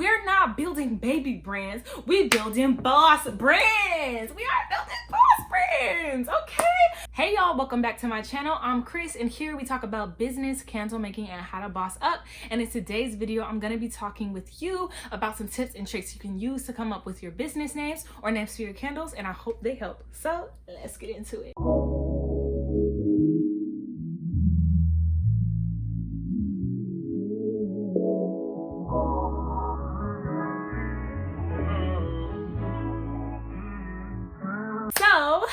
we're not building baby brands. We building boss brands. We are building boss brands, okay? Hey y'all, welcome back to my channel. I'm Chris, and here we talk about business, candle making, and how to boss up. And in today's video, I'm gonna be talking with you about some tips and tricks you can use to come up with your business names or names for your candles, and I hope they help. So let's get into it. So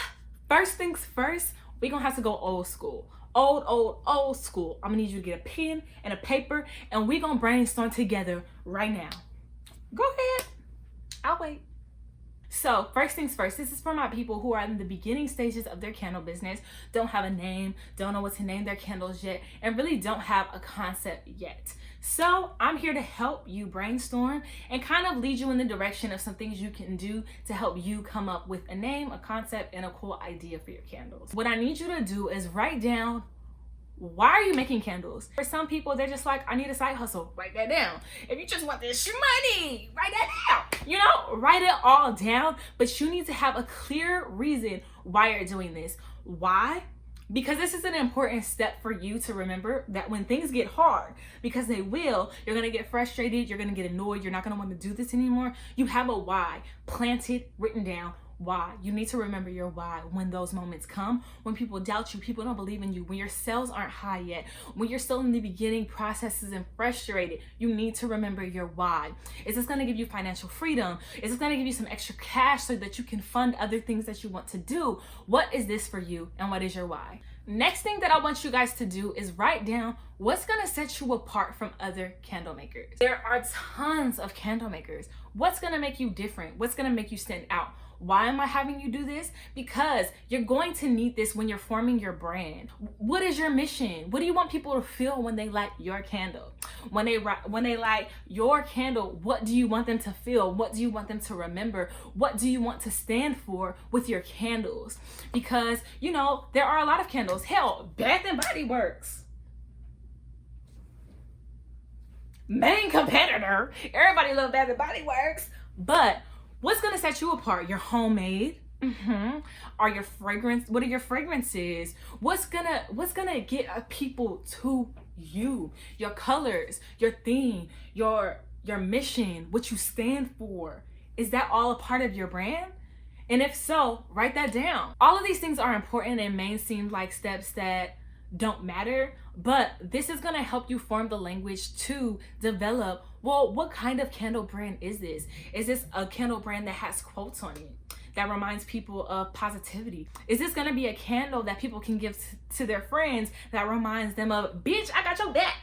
first things first, we're gonna have to go old school. Old school. I'm gonna need you to get a pen and a paper, and we're gonna brainstorm together right now. Go ahead, I'll wait. So first things first, this is for my people who are in the beginning stages of their candle business, don't have a name, don't know what to name their candles yet, and really don't have a concept yet. So I'm here to help you brainstorm and kind of lead you in the direction of some things you can do to help you come up with a name, a concept, and a cool idea for your candles. What I need you to do is write down, why are you making candles? For some people, they're just like, I need a side hustle. Write that down. If you just want this money, write that down. You know, write it all down, but you need to have a clear reason why you're doing this. Why? Because this is an important step for you to remember that when things get hard, because they will, you're gonna get frustrated, you're gonna get annoyed, you're not gonna want to do this anymore. You have a why planted, written down. Why? You need to remember your why when those moments come, when people doubt you, people don't believe in you, when your sales aren't high yet, when you're still in the beginning processes and frustrated. You need to remember your why. Is this going to give you financial freedom? Is this going to give you some extra cash so that you can fund other things that you want to do? What is this for you, and what is your why? Next thing that I want you guys to do is write down what's going to set you apart from other candle makers. There are tons of candle makers. What's going to make you different? What's going to make you stand out? Why am I having you do this? Because you're going to need this when you're forming your brand. What is your mission? What do you want people to feel when they light your candle? When they light your candle, what do you want them to feel? What do you want them to remember? What do you want to stand for with your candles? Because, you know, there are a lot of candles. Hell, Bath and Body Works, main competitor. Everybody loves Bath and Body Works, but what's gonna set you apart? Your homemade. Are your fragrance? What are your fragrances? What's gonna get people to you? Your colors, your theme, your mission, what you stand for. Is that all a part of your brand? And if so, write that down. All of these things are important and may seem like steps that don't matter, but this is gonna help you form the language to develop, well, what kind of candle brand is this? Is this a candle brand that has quotes on it that reminds people of positivity? Is this gonna be a candle that people can give to their friends that reminds them of, bitch, I got your back?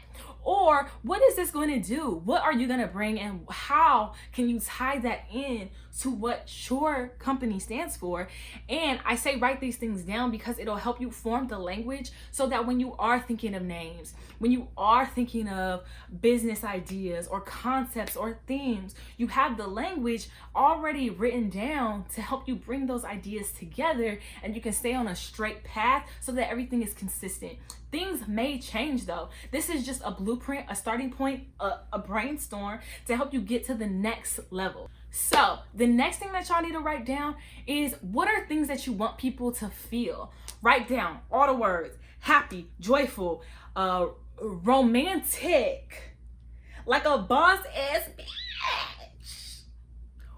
Or what is this going to do? What are you going to bring, and how can you tie that in to what your company stands for? And I say write these things down because it'll help you form the language so that when you are thinking of names, when you are thinking of business ideas or concepts or themes, you have the language already written down to help you bring those ideas together, and you can stay on a straight path so that everything is consistent. Things may change though. This is just a blueprint, a starting point, a brainstorm to help you get to the next level. So the next thing that y'all need to write down is, what are things that you want people to feel? Write down all the words: happy, joyful, romantic, like a boss ass bitch.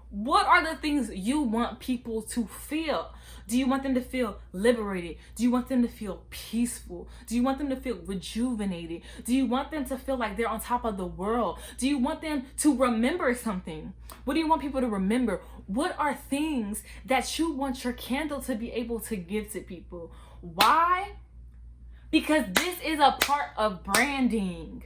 What are the things you want people to feel? Do you want them to feel liberated? Do you want them to feel peaceful? Do you want them to feel rejuvenated? Do you want them to feel like they're on top of the world? Do you want them to remember something? What do you want people to remember? What are things that you want your candle to be able to give to people? Why? Because this is a part of branding.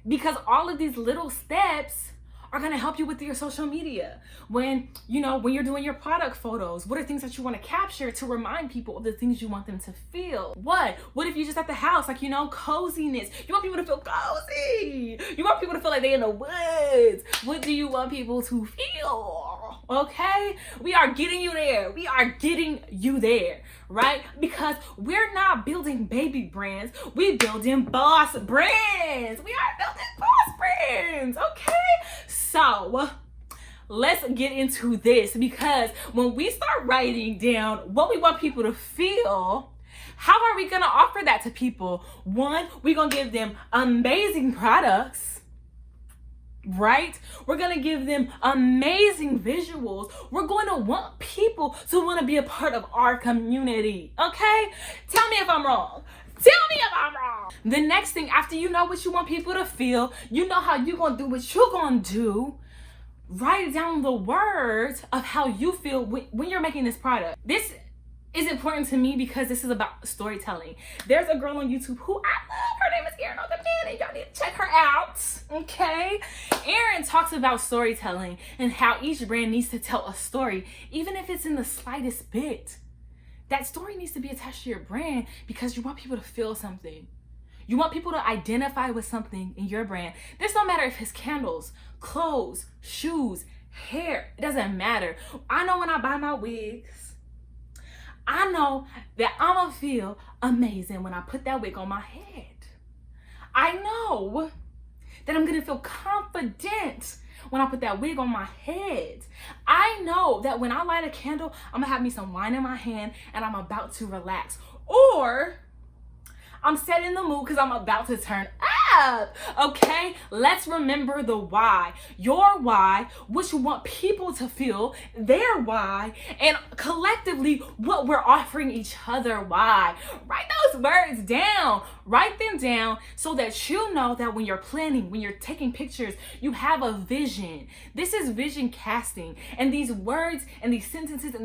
Because all of these little steps are going to help you with your social media. When you're doing your product photos, what are things that you want to capture to remind people of the things you want them to feel? What if you're just at the house, like, coziness? You want people to feel cozy. You want people to feel like they're in the woods. What do you want people to feel? Okay, we are getting you there. We are getting you there, right? Because we're not building baby brands, we building boss brands. We are building boss brands. Okay, so let's get into this, because when we start writing down what we want people to feel, how are we gonna offer that to people? One, we're gonna give them amazing products, right? We're gonna give them amazing visuals. We're going to want people to want to be a part of our community. Okay, tell me if I'm wrong. Tell me if I'm wrong. The next thing, after you know what you want people to feel, you know how you're gonna do what you're gonna do. Write down the words of how you feel when you're making this product. This is important to me because this is about storytelling. There's a girl on YouTube who I love. Her name is Erin on the Man, and y'all need to check her out. Okay, Erin talks about storytelling and how each brand needs to tell a story, even if it's in the slightest bit. That story needs to be attached to your brand because you want people to feel something. You want people to identify with something in your brand. This don't matter if it's candles, clothes, shoes, hair. It doesn't matter. I know when I buy my wigs, I know that I'm gonna feel amazing when I put that wig on my head. I know that I'm gonna feel confident when I put that wig on my head. I know that when I light a candle, I'm gonna have me some wine in my hand and I'm about to relax. Or I'm setting the mood because I'm about to turn up. Okay, let's remember the why. Your why, what you want people to feel, their why, and collectively what we're offering each other why. Write those words down. Write them down so that you know that when you're planning, when you're taking pictures, you have a vision. This is vision casting. And these words and these sentences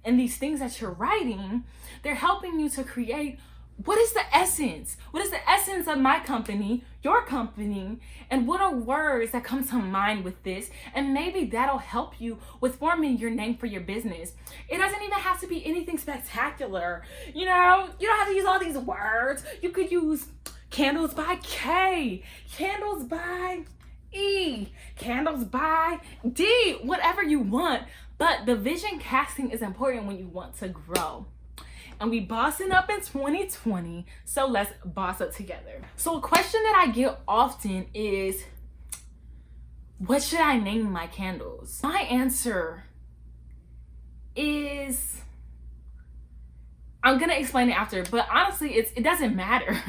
and these things that you're writing, they're helping you to create what is the essence? What is the essence of my company, your company, and what are words that come to mind with this? And maybe that'll help you with forming your name for your business. It doesn't even have to be anything spectacular. You know, you don't have to use all these words. You could use candles by K, candles by E, candles by D, whatever you want. But the vision casting is important when you want to grow. And we bossing up in 2020, so let's boss up together. So a question that I get often is, what should I name my candles? My answer is, I'm gonna explain it after, but honestly, it doesn't matter.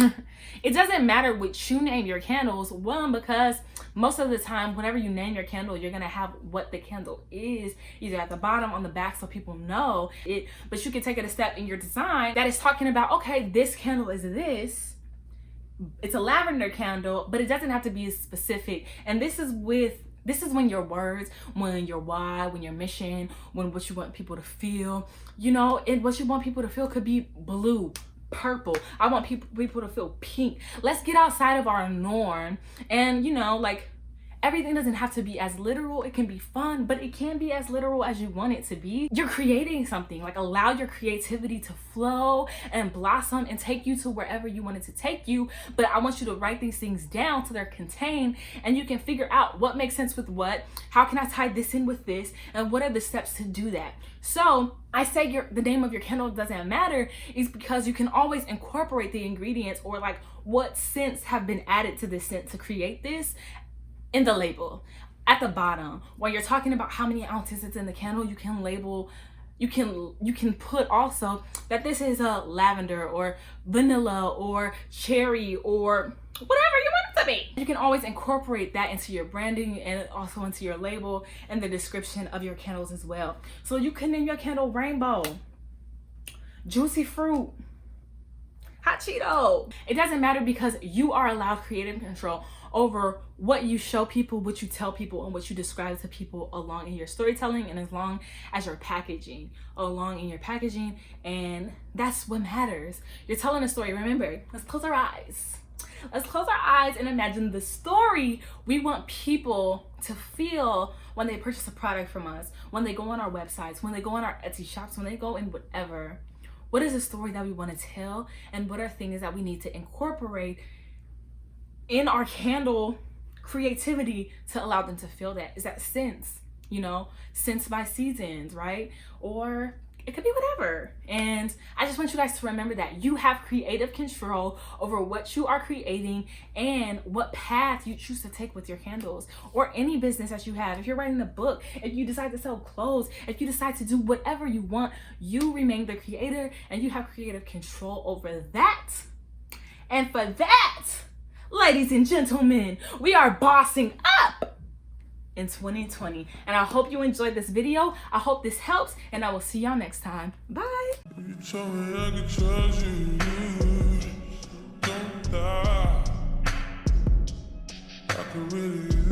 It doesn't matter what you name your candles. One, because most of the time, whenever you name your candle, you're gonna have what the candle is, either at the bottom, on the back, so people know it. But you can take it a step in your design that is talking about, okay, this candle is this. It's a lavender candle, but it doesn't have to be specific. And this is when your words, when your why, when your mission, when what you want people to feel, you know, and what you want people to feel could be blue, purple. I want people to feel pink. Let's get outside of our norm. And, you know, like, everything doesn't have to be as literal. It can be fun, but it can be as literal as you want it to be. You're creating something. Like, allow your creativity to flow and blossom and take you to wherever you want it to take you. But I want you to write these things down so they're contained and you can figure out what makes sense with what, how can I tie this in with this, and what are the steps to do that. So I say the name of your candle doesn't matter is because you can always incorporate the ingredients or like what scents have been added to this scent to create this in the label. At the bottom, when you're talking about how many ounces it's in the candle, you can label, you can put also that this is a lavender or vanilla or cherry or whatever you want it to be. You can always incorporate that into your branding and also into your label and the description of your candles as well. So you can name your candle rainbow, juicy fruit, hot Cheeto. It doesn't matter because you are allowed creative control over what you show people, what you tell people, and what you describe to people along in your storytelling and as long as your packaging, and that's what matters. You're telling a story. Remember, let's close our eyes. Let's close our eyes and imagine the story we want people to feel when they purchase a product from us, when they go on our websites, when they go on our Etsy shops, when they go in whatever. What is the story that we want to tell, and what are things that we need to incorporate in our candle creativity to allow them to feel that? Is that sense? you know, scents by seasons, right? Or it could be whatever. And I just want you guys to remember that you have creative control over what you are creating and what path you choose to take with your candles, or any business that you have. If you're writing a book, if you decide to sell clothes, if you decide to do whatever you want, you remain the creator and you have creative control over that. And for that, ladies and gentlemen, we are bossing up in 2020. And I hope you enjoyed this video. I hope this helps, and I will see y'all next time. Bye. You told me I could trust you. Don't lie. I could really